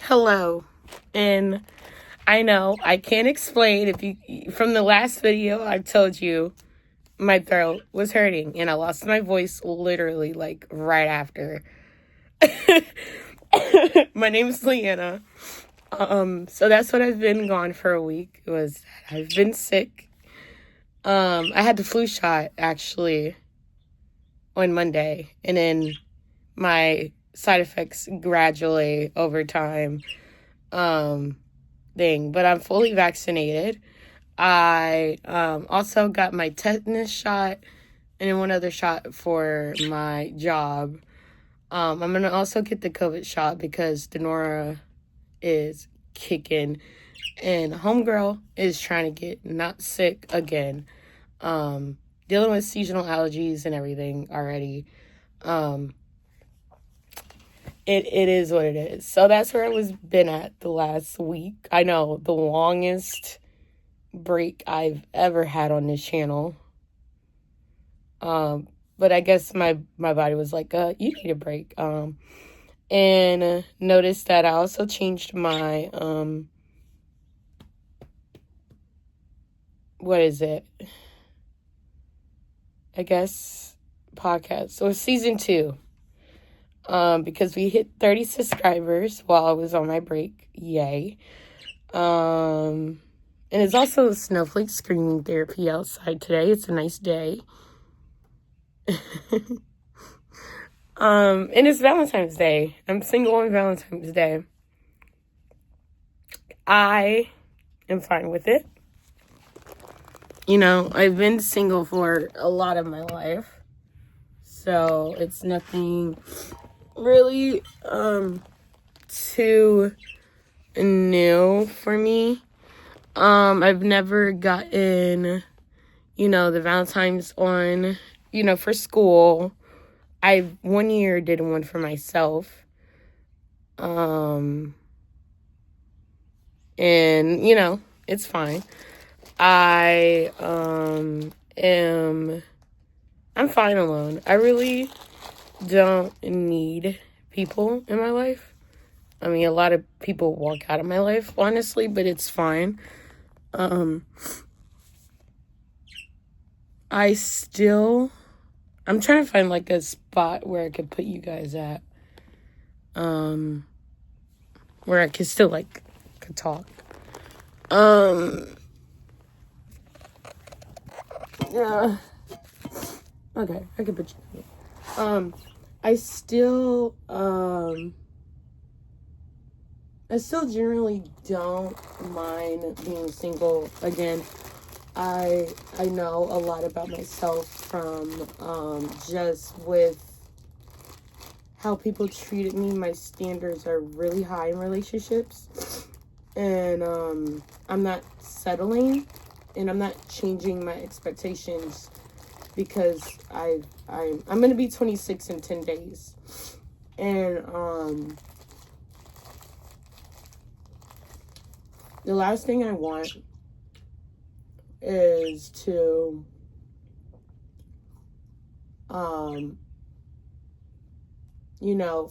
Hello. And I know I can't explain from the last video I told you my throat was hurting and I lost my voice literally like right after. My name is Leanna. So that's what I've been gone for a week. I've been sick. I had the flu shot actually on Monday, and then my side effects gradually over time thing, but I'm fully vaccinated. I also got my tetanus shot and then one other shot for my job. I'm going to also get the COVID shot because Denora is kicking and homegirl is trying to get not sick again. Dealing with seasonal allergies and everything already. It is what it is. So that's where I was been at the last week. I know, the longest break I've ever had on this channel. But I guess my body was like, you need a break. And noticed that I also changed my, what is it? I guess podcast. So it's season 2. Because we hit 30 subscribers while I was on my break. Yay. And it's also snowflake screaming therapy outside today. It's a nice day. And it's Valentine's Day. I'm single on Valentine's Day. I am fine with it. You know, I've been single for a lot of my life. So it's nothing really too new for me. I've never gotten, the Valentine's on, for school. I 1 year did one for myself. And it's fine. I'm fine alone. I really don't need people in my life. I mean, a lot of people walk out of my life, honestly, but it's fine. I'm trying to find like a spot where I could put you guys at, where I could still could talk. Yeah. Okay, I can put you. I still generally don't mind being single again. I know a lot about myself from just with how people treated me. My standards are really high in relationships, and I'm not settling, and I'm not changing my expectations because I'm gonna be 26 in 10 days, and the last thing I want is to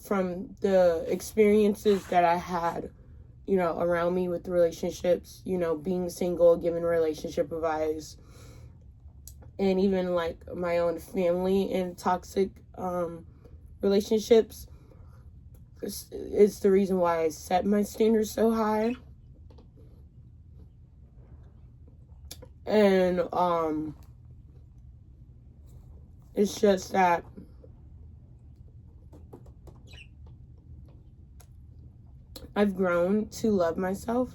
from the experiences that I had, around me with the relationships, being single, giving relationship advice, and even my own family and toxic relationships is the reason why I set my standards so high. And it's just that I've grown to love myself,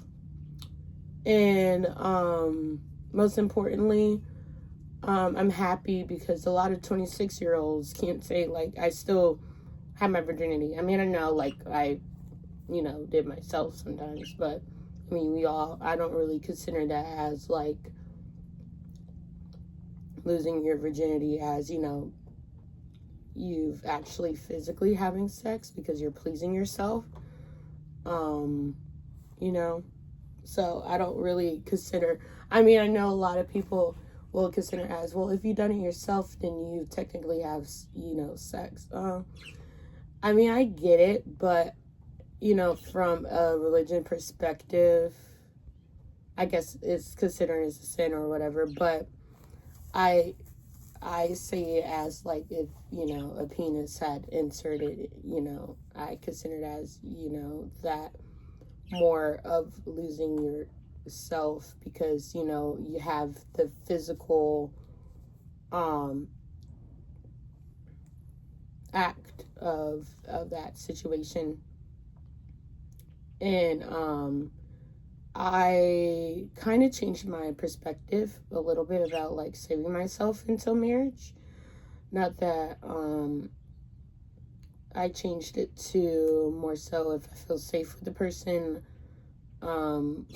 and most importantly, I'm happy because a lot of 26-year-olds can't say I still have my virginity. I mean, I know I did myself sometimes, but I mean I don't really consider that as losing your virginity as you've actually physically having sex because you're pleasing yourself. So I don't really consider, I mean, I know a lot of people will consider as, well, if you've done it yourself, then you technically have, sex. I mean, I get it, but, you know, from a religion perspective, I guess it's considered as a sin or whatever, but I I see it as like if, you know, a penis had inserted, you know, I consider it as, you know, that more of losing yourself because, you know, you have the physical um act of that situation. And I kind of changed my perspective a little bit about like saving myself until marriage. Not that I changed it to more so if I feel safe with the person. Um,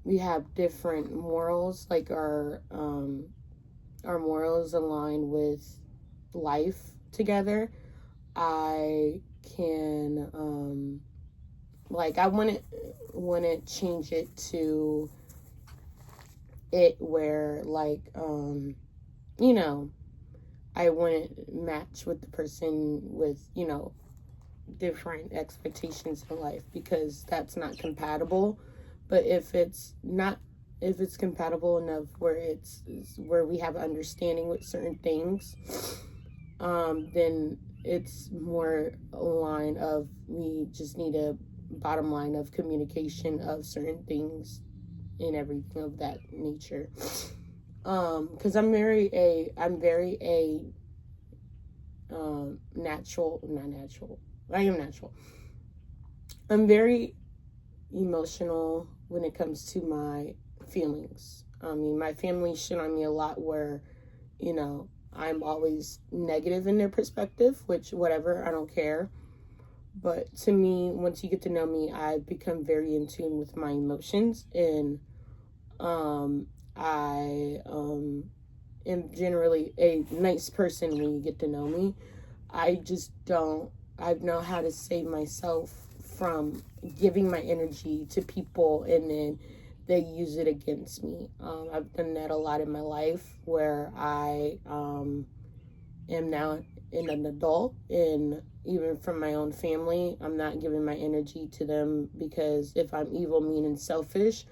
we have different morals, like our morals align with life together. I can like I wouldn't change it to it where like you know, I wouldn't match with the person with, you know, different expectations in life because that's not compatible. But if it's compatible enough where it's where we have understanding with certain things, then it's more a line of we just need a bottom line of communication of certain things and everything of that nature. Because I'm very a natural, not natural. I am natural. I'm very emotional when it comes to my feelings. I mean, my family shit on me a lot where, you know, I'm always negative in their perspective, which whatever, I don't care. But to me, once you get to know me, I've become very in tune with my emotions, and I am generally a nice person when you get to know me. I just don't, I know how to save myself from giving my energy to people and then they use it against me. I've done that a lot in my life where I am now an adult, and even from my own family, I'm not giving my energy to them because if I'm evil, mean, and selfish,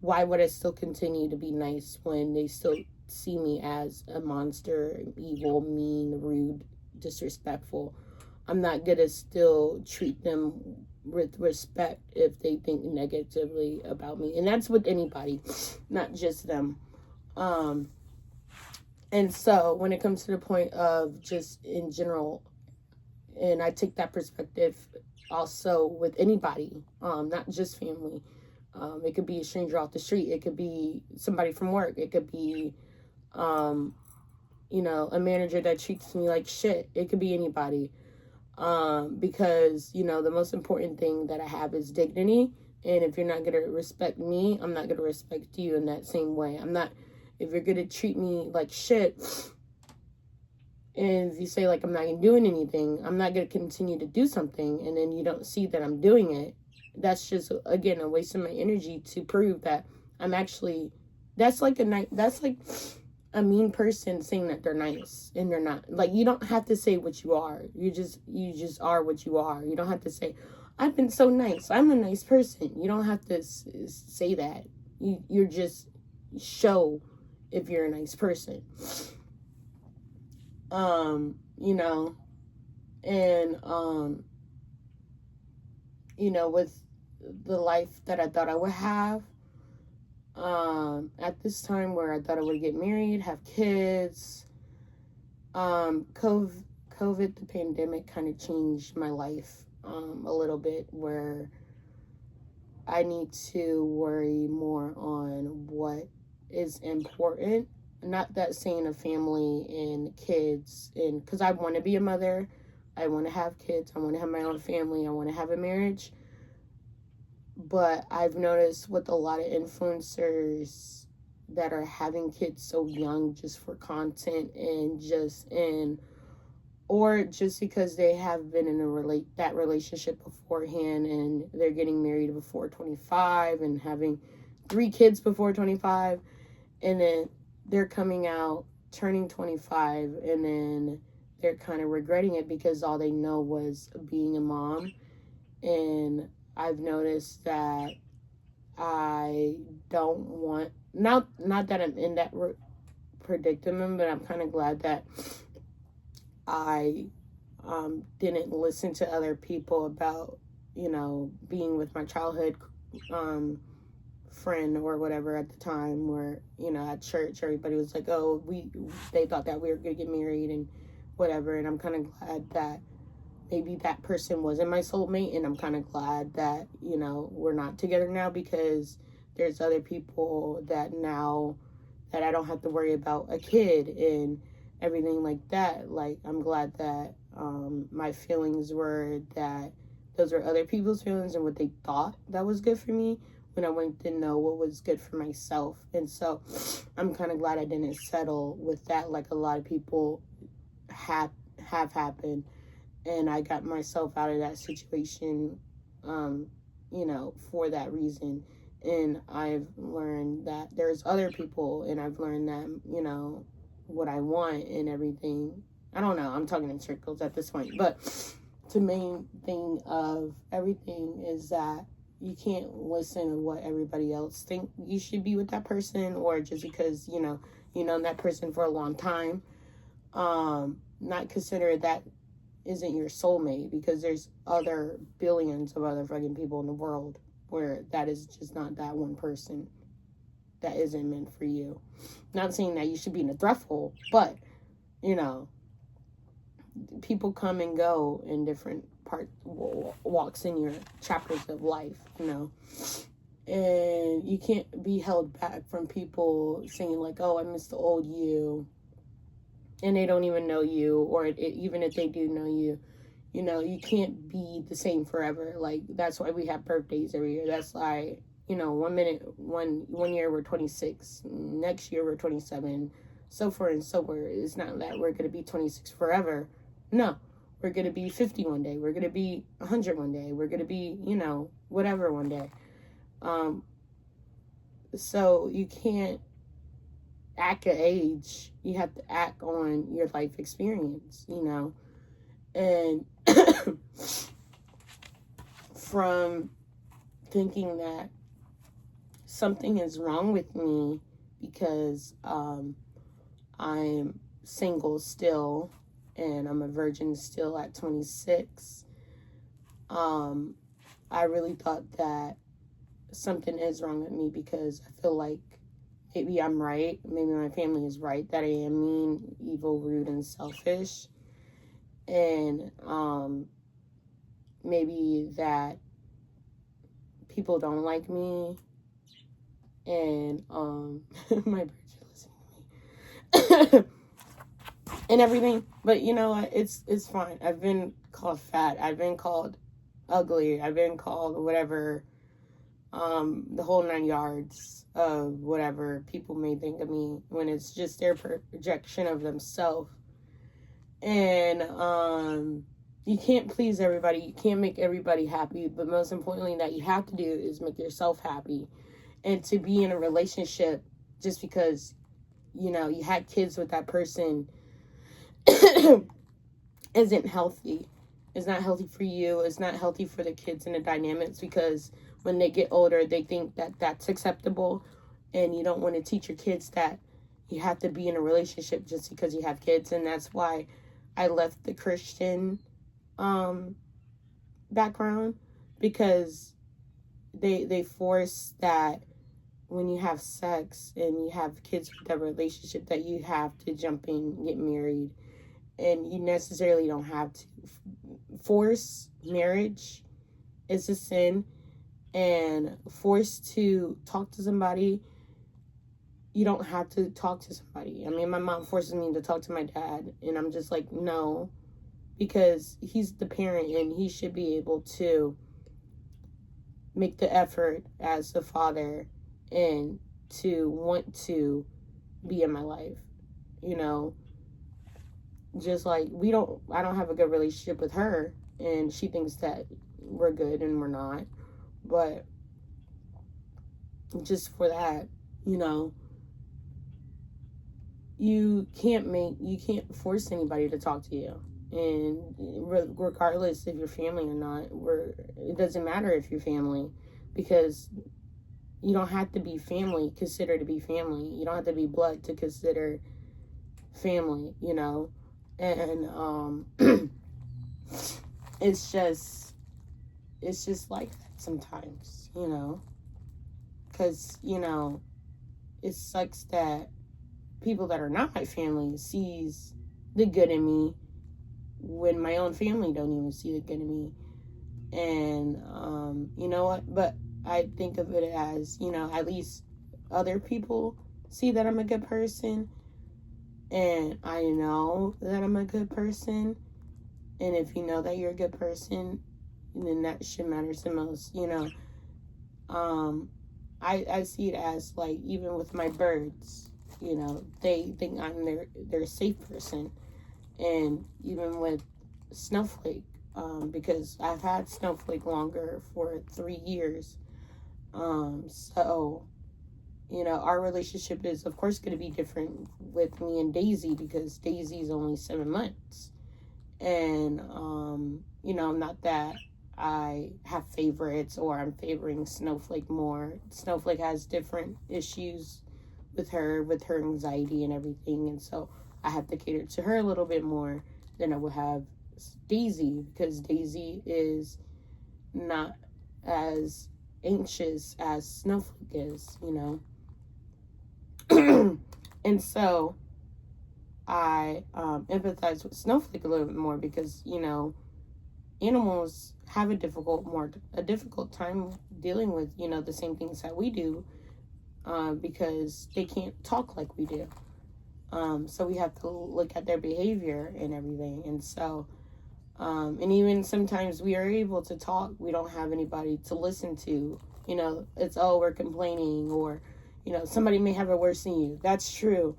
why would I still continue to be nice when they still see me as a monster, evil, mean, rude, disrespectful? I'm not gonna still treat them with respect if they think negatively about me. And that's with anybody, not just them. And so when it comes to the point of just in general, and I take that perspective also with anybody, not just family. It could be a stranger off the street. It could be somebody from work. It could be, you know, a manager that treats me like shit. It could be anybody. Because, you know, the most important thing that I have is dignity. And if you're not going to respect me, I'm not going to respect you in that same way. If you're going to treat me like shit, and if you say, like, I'm not doing anything, I'm not going to continue to do something, and then you don't see that I'm doing it, that's just, again, a waste of my energy to prove that I'm actually, that's like a mean person saying that they're nice, and they're not. Like, you don't have to say what you are. You just are what you are. You don't have to say, I've been so nice. I'm a nice person. You don't have to say that. You're just show if you're a nice person. You know, and, you know, with the life that I thought I would have, at this time where I thought I would get married, have kids, COVID, the pandemic kind of changed my life, a little bit where I need to worry more on what is important. Not that saying a family and kids, and because I want to be a mother, I want to have kids, I want to have my own family, I want to have a marriage. But I've noticed with a lot of influencers that are having kids so young just for content and or just because they have been in that relationship beforehand and they're getting married before 25 and having 3 kids before 25, and then they're coming out turning 25 and then they're kind of regretting it because all they know was being a mom. And I've noticed that I don't want, not that I'm in that predicament, but I'm kind of glad that I didn't listen to other people about, being with my childhood friend or whatever at the time, where, at church, everybody was like, oh, they thought that we were going to get married and whatever. And I'm kind of glad that maybe that person wasn't my soulmate, and I'm kind of glad that, we're not together now, because there's other people that now that I don't have to worry about a kid and everything like that. Like, I'm glad that my feelings were that those were other people's feelings and what they thought that was good for me, when I went to know what was good for myself. And so I'm kind of glad I didn't settle with that like a lot of people have happened. And I got myself out of that situation, for that reason. And I've learned that there's other people, and I've learned that, what I want and everything. I don't know, I'm talking in circles at this point. But the main thing of everything is that you can't listen to what everybody else think you should be with that person, or just because, you know that person for a long time. Not consider that isn't your soulmate, because there's other billions of other fucking people in the world where that is just not that one person that isn't meant for you. Not saying that you should be in a thruple, but people come and go in different walks in your chapters of life, and you can't be held back from people saying like, oh, I miss the old you, and they don't even know you, or even if they do know you, you can't be the same forever. Like, that's why we have birthdays every year. That's why, one year we're 26, next year we're 27, so forth and so forth. It's not that we're going to be 26 forever. No, we're going to be 50 one day. We're going to be 100 one day. We're going to be, whatever one day. So you can't act at age. You have to act on your life experience, and from thinking that something is wrong with me because I'm single still and I'm a virgin still at 26, I really thought that something is wrong with me, because I feel like maybe I'm right, maybe my family is right, that I am mean, evil, rude, and selfish. And maybe that people don't like me. And my birds are listening to me. And everything. But you know what? It's fine. I've been called fat. I've been called ugly. I've been called whatever. The whole 9 yards of whatever people may think of me, when it's just their projection of themselves. And you can't please everybody. You can't make everybody happy. But most importantly, that you have to do is make yourself happy. And to be in a relationship just because, you had kids with that person isn't healthy. It's not healthy for you. It's not healthy for the kids and the dynamics, because when they get older, they think that that's acceptable. And you don't want to teach your kids that you have to be in a relationship just because you have kids. And that's why I left the Christian background, because they force that when you have sex and you have kids with that relationship, that you have to jump in and get married. And you necessarily don't have to. Force marriage is a sin, and force to talk to somebody, you don't have to talk to somebody. I mean, my mom forces me to talk to my dad, and I'm just like, no, because he's the parent and he should be able to make the effort as a father and to want to be in my life, just like I don't have a good relationship with her, and she thinks that we're good and we're not. But just for that, you can't force anybody to talk to you. And regardless if you're family or not, it doesn't matter if you're family, because you don't have to be family consider to be family. You don't have to be blood to consider family, you know. And it's just like that sometimes, you know, because, you know, it sucks that people that are not my family sees the good in me when my own family don't even see the good in me. And you know what, but I think of it as, you know, at least other people see that I'm a good person, and I know that I'm a good person. And if you know that you're a good person, then that shit matters the most, you know. I see it as, like, even with my birds, you know, they think I'm their safe person. And even with Snowflake, because I've had Snowflake longer, for 3 years. So, you know, our relationship is, of course, going to be different with me and Daisy, because Daisy's only 7 months. And, you know, not that I have favorites or I'm favoring Snowflake more. Snowflake has different issues with her anxiety and everything. And so I have to cater to her a little bit more than I would have Daisy, because Daisy is not as anxious as Snowflake is, you know. And so I empathize with Snowflake a little bit more, because, you know, animals have a difficult time dealing with, you know, the same things that we do, because they can't talk like we do. So we have to look at their behavior and everything. And so, and even sometimes we are able to talk, we don't have anybody to listen to. You know, it's, oh, we're complaining, or, you know, somebody may have it worse than you. That's true.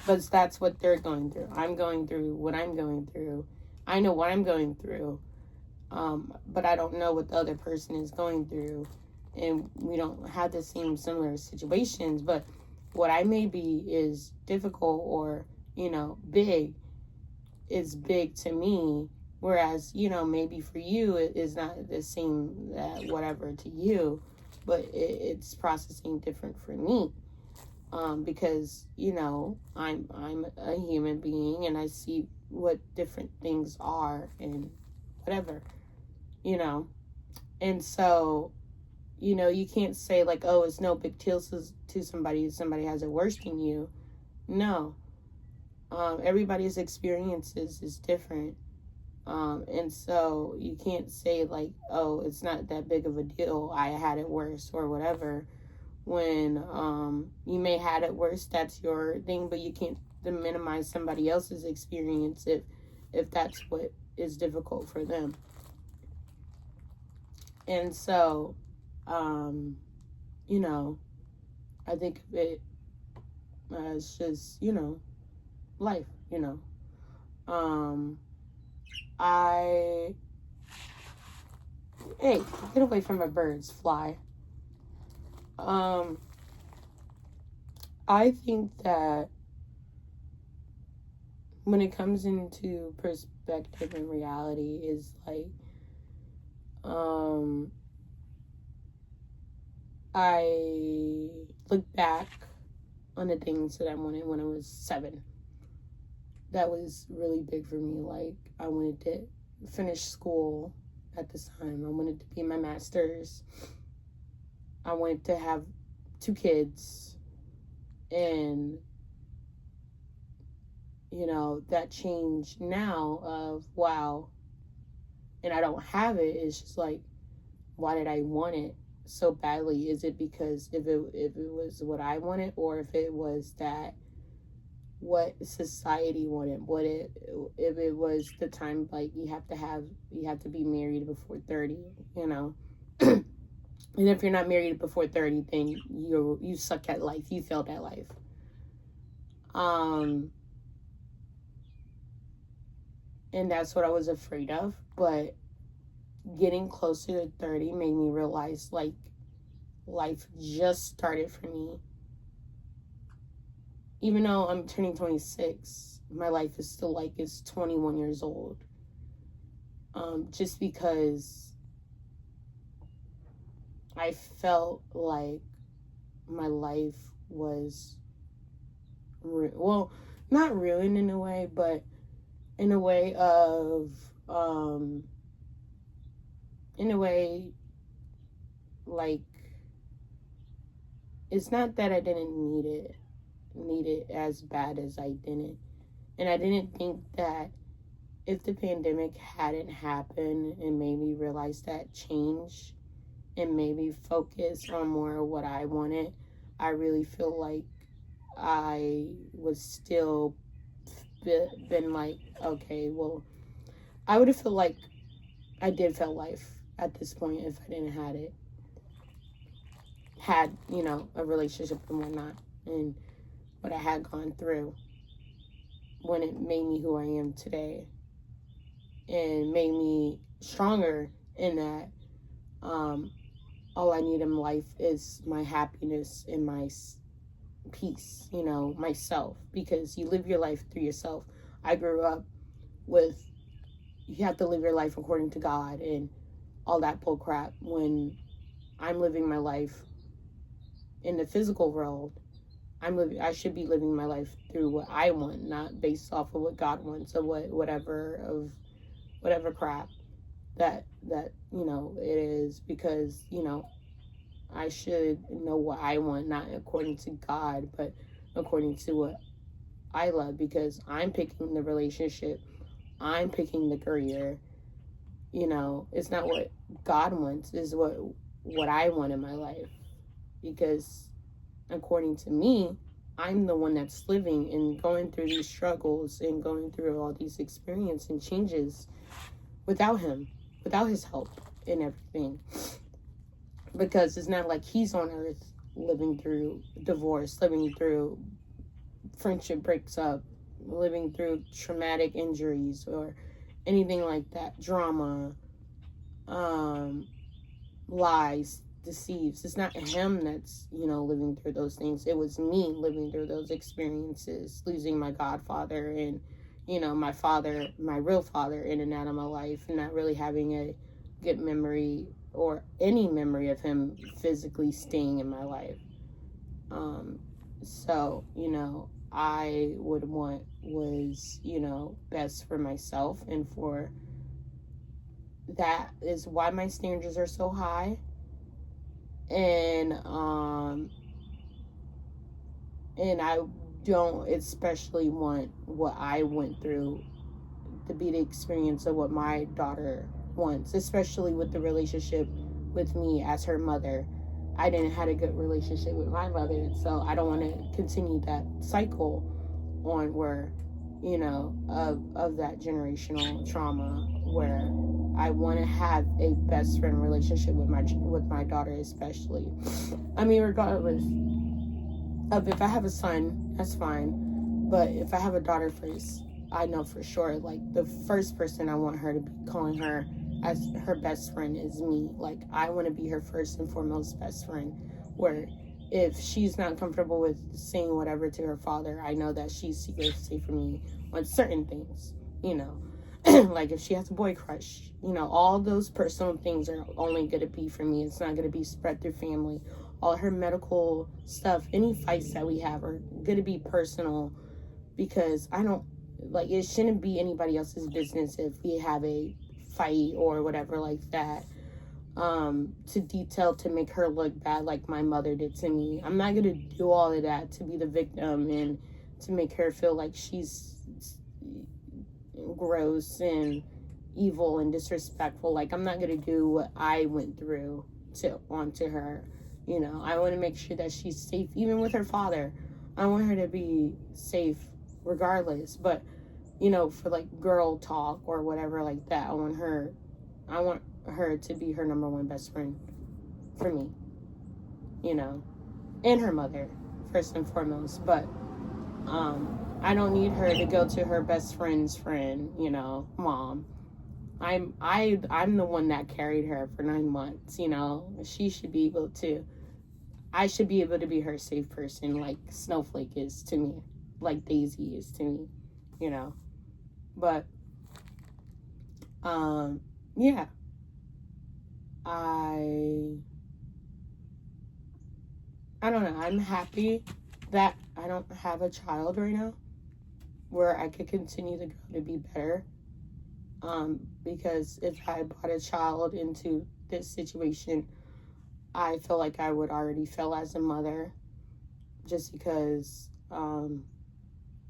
But that's what they're going through. I'm going through what I'm going through. I know what I'm going through. But I don't know what the other person is going through. And we don't have the same similar situations. But what I may be is difficult, or, you know, big, is big to me. Whereas, you know, maybe for you, it is not the same, that whatever to you. But it's processing different for me. Because, you know, I'm a human being, and I see what different things are and whatever, you know. And so, you know, you can't say, like, oh, it's no big deal to somebody has it worse than you. No. Everybody's experiences is different. And so you can't say, like, oh, it's not that big of a deal, I had it worse or whatever, when you may had it worse. That's your thing, but you can't minimize somebody else's experience if that's what is difficult for them. And so, you know, I think of it as just, you know, life, you know. Hey, get away from my birds, fly. I think that when it comes into perspective and reality, is like, I look back on the things that I wanted when I was 7. That was really big for me. Like, I wanted to finish school at this time. I wanted to be my master's. I wanted to have 2 kids. And, you know, that change now of, wow, and I don't have it. It's just like, why did I want it so badly? Is it because if it was what I wanted, or if it was that what society wanted, if it was the time, like, you have to be married before 30, you know. And if you're not married before 30, then you suck at life, you failed at life. And that's what I was afraid of. But getting closer to 30 made me realize, like, life just started for me. even though I'm turning 26, my life is still like it's 21 years old. Just because I felt like my life was, well, not ruined in a way, but in a way of, like, it's not that I didn't need it as bad as I didn't. And I didn't think that if the pandemic hadn't happened and made me realize that change and maybe focus on more of what I wanted, I really feel like I would still been like, okay, well, I would have felt like I did feel life at this point if I didn't had, a relationship and whatnot, and what I had gone through when it made me who I am today and made me stronger in that all I need in life is my happiness and my peace, myself, because you live your life through yourself. I grew up with, you have to live your life according to God and all that bull crap. When I'm living my life in the physical world, I should be living my life through what I want, not based off of what God wants or whatever crap that it is, because I should know what I want, not according to God, but according to what I love, because I'm picking the relationship, I'm picking the career. It's not what God wants, it's what I want in my life, because according to me, I'm the one that's living and going through these struggles and going through all these experiences and changes without him, without his help and everything. Because it's not like he's on earth living through divorce, living through friendship breaks up, living through traumatic injuries or anything like that, drama, lies, deceives. It's not him that's, living through those things. It was me living through those experiences, losing my godfather and, my father, my real father, in and out of my life, and not really having a good memory or any memory of him physically staying in my life. So, I would want was, best for myself, and for that is why my standards are so high. And I don't especially want what I went through to be the experience of what my daughter wants, especially with the relationship with me as her mother. I didn't have a good relationship with my mother, so I don't want to continue that cycle on where, of that generational trauma, where I want to have a best friend relationship with my daughter, especially. I mean, regardless of if I have a son, that's fine, but if I have a daughter first, I know for sure, like, the first person I want her to be calling her as her best friend is me. Like, I want to be her first and foremost best friend, where if she's not comfortable with saying whatever to her father, I know that she's safe for me on certain things, like if she has a boy crush, all those personal things are only going to be for me. It's not going to be spread through family. All her medical stuff, any fights that we have are going to be personal, because I don't, like, it shouldn't be anybody else's business if we have a fight or whatever like that, to detail to make her look bad like my mother did to me. I'm not gonna do all of that to be the victim and to make her feel like she's gross and evil and disrespectful. Like, I'm not gonna do what I went through onto her. I want to make sure that she's safe, even with her father. I want her to be safe regardless. But for like girl talk or whatever like that, I want her to be her number one best friend for me, and her mother first and foremost. But I don't need her to go to her best friend's friend, mom. I'm the one that carried her for 9 months. She should be able to. I should be able to be her safe person, like Snowflake is to me. like Daisy is to me, you know. But yeah, I don't know. I'm happy that I don't have a child right now, where I could continue to grow to be better. Because if I brought a child into this situation, I feel like I would already fail as a mother, just because, you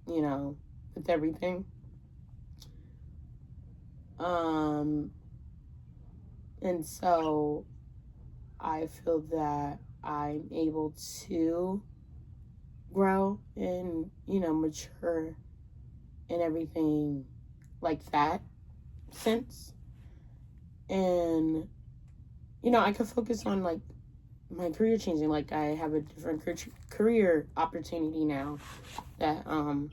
know, with everything. And so I feel that I'm able to grow and, you know, mature and everything like that sense. And, you know, I could focus on, like, my career changing. Like, I have a different career opportunity now that I'm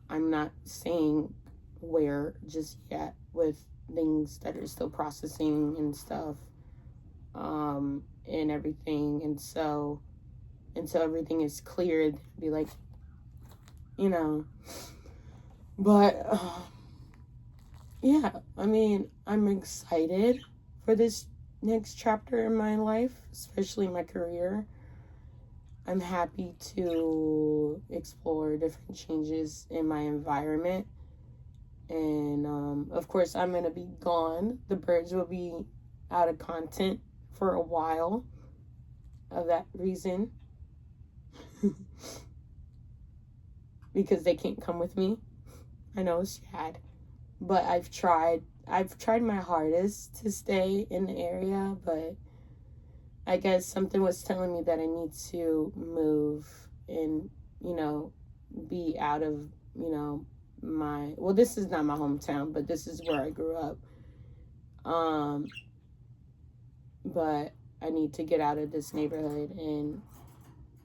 not saying where just yet, with things that are still processing and stuff, and everything. And so until everything is cleared, be like, you know. But yeah, I mean, I'm excited for this next chapter in my life, especially my career. I'm happy to explore different changes in my environment. And of course, I'm going to be gone. The birds will be out of content for a while of that reason. Because they can't come with me. I know it's sad. But I've tried my hardest to stay in the area, but I guess something was telling me that I need to move and, you know, be out of, you know, well, this is not my hometown, but this is where I grew up. But I need to get out of this neighborhood and,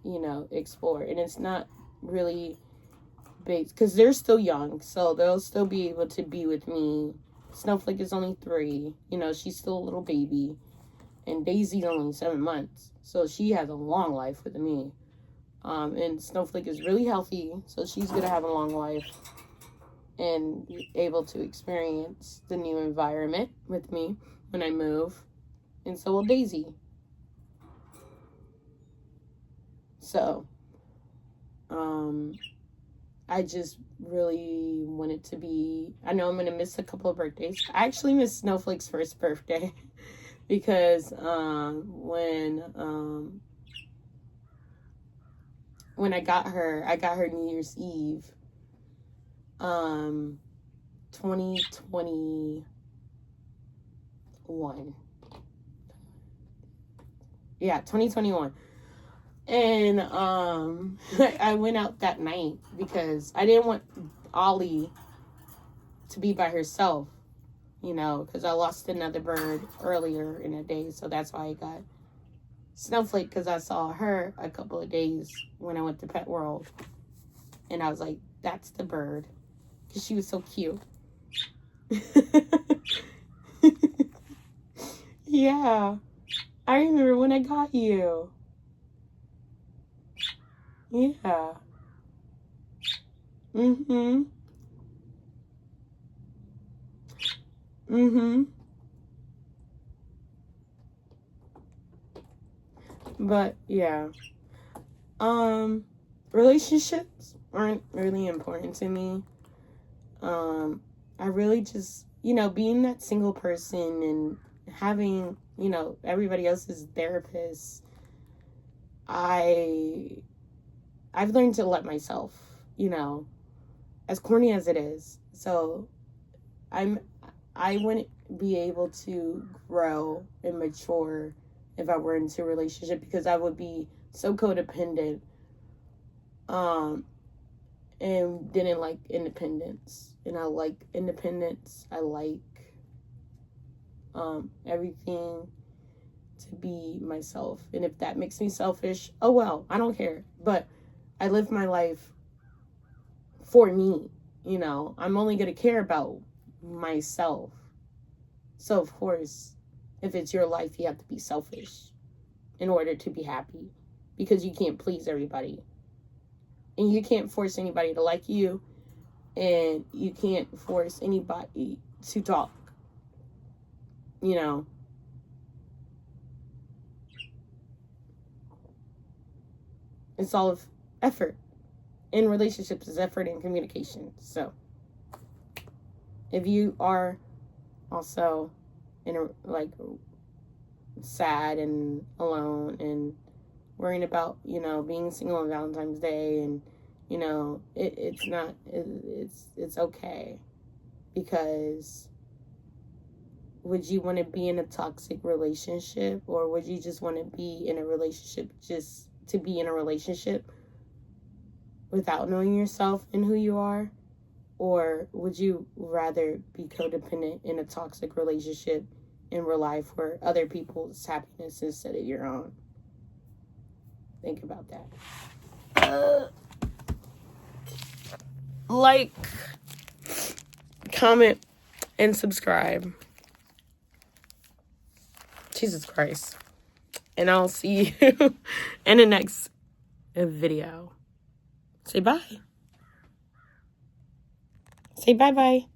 you know, explore. And it's not really big, because they're still young, so they'll still be able to be with me. Snowflake is only 3, you know, she's still a little baby. And Daisy's only 7 months, so she has a long life with me. And Snowflake is really healthy, so she's gonna have a long life and be able to experience the new environment with me when I move. And so will Daisy. So, I just really want it to be, I know I'm gonna miss a couple of birthdays. I actually missed Snowflake's first birthday. Because when I got her New Year's Eve, 2021. Yeah, 2021. And I went out that night because I didn't want Ollie to be by herself. You know, because I lost another bird earlier in the day, so that's why I got Snowflake, because I saw her a couple of days when I went to Pet World, and I was like, that's the bird, because she was so cute. Yeah, I remember when I got you. Yeah. Mm-hmm. But yeah, relationships aren't really important to me. I really just, you know, being that single person and having, you know, everybody else's therapist, I've learned to let myself, you know, as corny as it is. So I wouldn't be able to grow and mature if I were into a relationship, because I would be so codependent, and didn't like independence. And I like independence. I like everything to be myself. And if that makes me selfish, oh well, I don't care. But I live my life for me, you know. I'm only going to care about myself. So of course, if it's your life, you have to be selfish in order to be happy, because you can't please everybody. And you can't force anybody to like you. And you can't force anybody to talk. You know. It's all of effort. In relationships is effort and communication. So, if you are also in a, like, sad and alone and worrying about, you know, being single on Valentine's Day, and, you know, it's okay. Because would you want to be in a toxic relationship, or would you just want to be in a relationship just to be in a relationship without knowing yourself and who you are? Or would you rather be codependent in a toxic relationship and rely for other people's happiness instead of your own? Think about that. Like, comment, and subscribe. Jesus Christ. And I'll see you in the next video. Say bye. Say bye-bye.